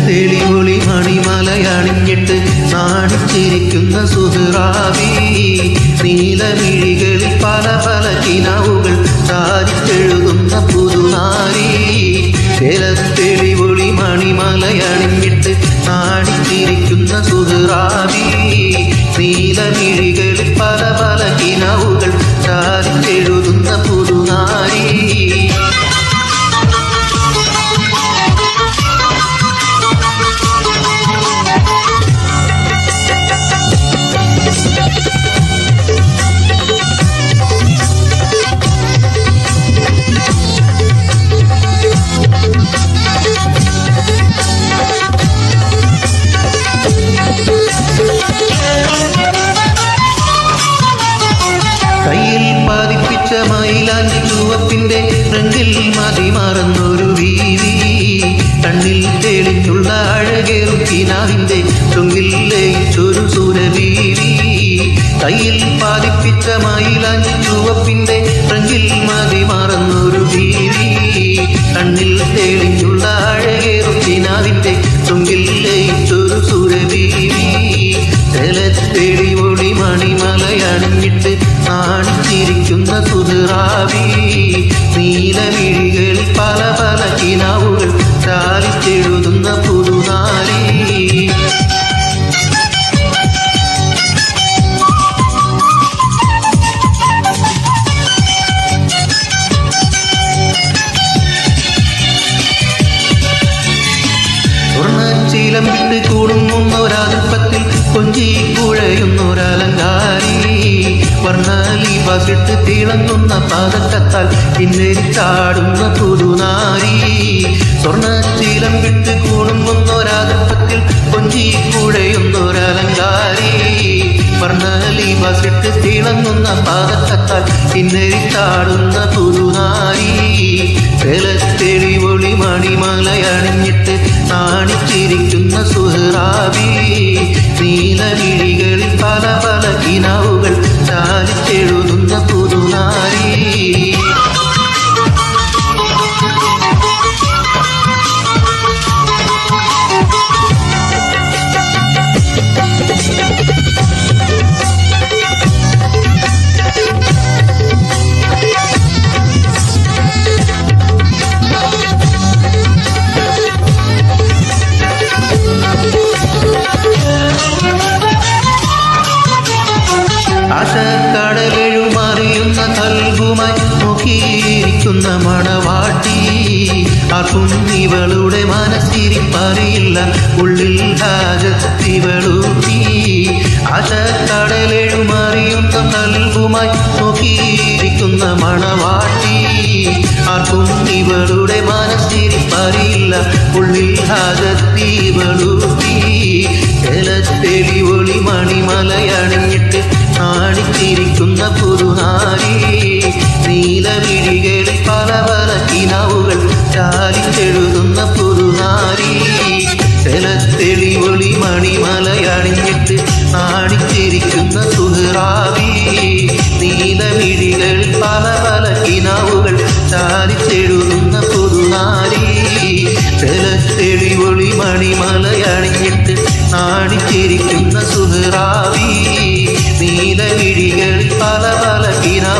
തെളിവൊളി മണിമലയണിഞ്ഞിട്ട് നാണിച്ചിരിക്കുന്ന സുഹ്റാബി നീലമിഴികളിൽ പല പല കിനാവുകൾ ചാരിച്ചെഴുതുന്ന പുതുനാരി തെളിവൊളി മണിമലയണിഞ്ഞിട്ട് നാണിച്ചിരിക്കുന്ന സുഹ്റാബി നീലമിഴികളിൽ പല പല കിനാവുകൾ ചാരിച്ചെഴുതുന്ന പുതുനാരി കയ്യിൽ പതിപ്പിച്ച മൈലാഞ്ചി ചുവപ്പിന്റെ റെങ്കിൽ മതിമറന്നൊരു വീവി കണ്ണിൽ തെളിഞ്ഞുള്ള അഴകേറും കിനാവിന്റെ ചൊങ്കിൽ ലയിച്ചൊരു സുരവീവി കയ്യിൽ പതിപ്പിച്ച മൈലാഞ്ചി ചുവപ്പിന്റെ റെങ്കിൽ മതിമറന്നൊരു വീവി കണ്ണിൽ തെളിഞ്ഞുള്ള അഴകേറും കിനാവിന്റെ ചൊങ്കിൽ ലയിച്ചൊരു സുരവീവി തെളിവൊളി മണിമലയണിഞ്ഞിട്ട് നാണിച്ചിരിക്കുന്ന സുഹ്റാബി നീലമിഴികളിൽ പല പല കിനാവുകൾ ചാലിച്ചെഴുതുന്ന പുതുനാരി സ്വർണ്ണച്ചീലം വിട്ട് കൂടുന്നൊരാൽപ്പത്തിൽ കൊഞ്ചി കുഴയുന്നൊരലങ്കാരി വർണ്ണലിവാസിട്ട് തിളങ്ങുന്ന പാദക്കത്താൽ പിന്നേരിച്ചാടുന്ന പുതുനാരി സ്വർണ്ണച്ചീലം വിട്ട് കൂടുന്നൊരാൽപ്പത്തിൽ കൊഞ്ചി കുഴയുന്നൊരലങ്കാരി വർണ്ണലിവാസിട്ട് തിളങ്ങുന്ന പാദക്കത്താൽ പിന്നേരിച്ചാടുന്ന പുതുനാരി തെളിവൊളി മണിമലയണിഞ്ഞിട്ട് നാണിച്ചിരിക്കുന്ന സുഹ്റാബി നീലമിഴികളിൽ പല പല കിനാവുകൾ ചാലിച്ചെഴുതുന്ന പുതുനാരി ആശക്കടലെഴുമറിയുന്ന കൽബുമായി നോക്കിയിരിക്കുന്ന മണവാട്ടി ആർക്കും ഇവളുടെ മനസ്സിരിപ്പറിയില്ല ഉള്ളിൽ ഹാജത്തിവളൂട്ടി ആശക്കടലെഴുമറിയുന്ന കൽബുമായി നോക്കിയിരിക്കുന്ന മണവാട്ടി ആർക്കും ഇവളുടെ മനസ്സിരിപ്പറിയില്ല ഉള്ളിൽ ഹാജത്തിവളൂട്ടി തെളിവൊളി മണിമലയണിഞ്ഞിട്ട് നാണിച്ചിരിക്കുന്ന പുതുനാരി നീലമിഴികളിൽ പല പല കിനാവുകൾ ചാലിച്ചെഴുതുന്ന പുതുനാരി തെളിവൊളി മണിമലയണിഞ്ഞിട്ട് നാണിച്ചിരിക്കുന്ന സുഹ്റാബി നീലമിഴികളിൽ പല പല കിനാവുകൾ ചാലിച്ചെഴുതുന്ന പുതുനാരി തെളിവൊളി മണിമലയണിഞ്ഞിട്ട് നാണിച്ചിരിക്കുന്ന സുഹ്റാബി നീലമിഴികളിൽ പല പല കിനാവുകൾ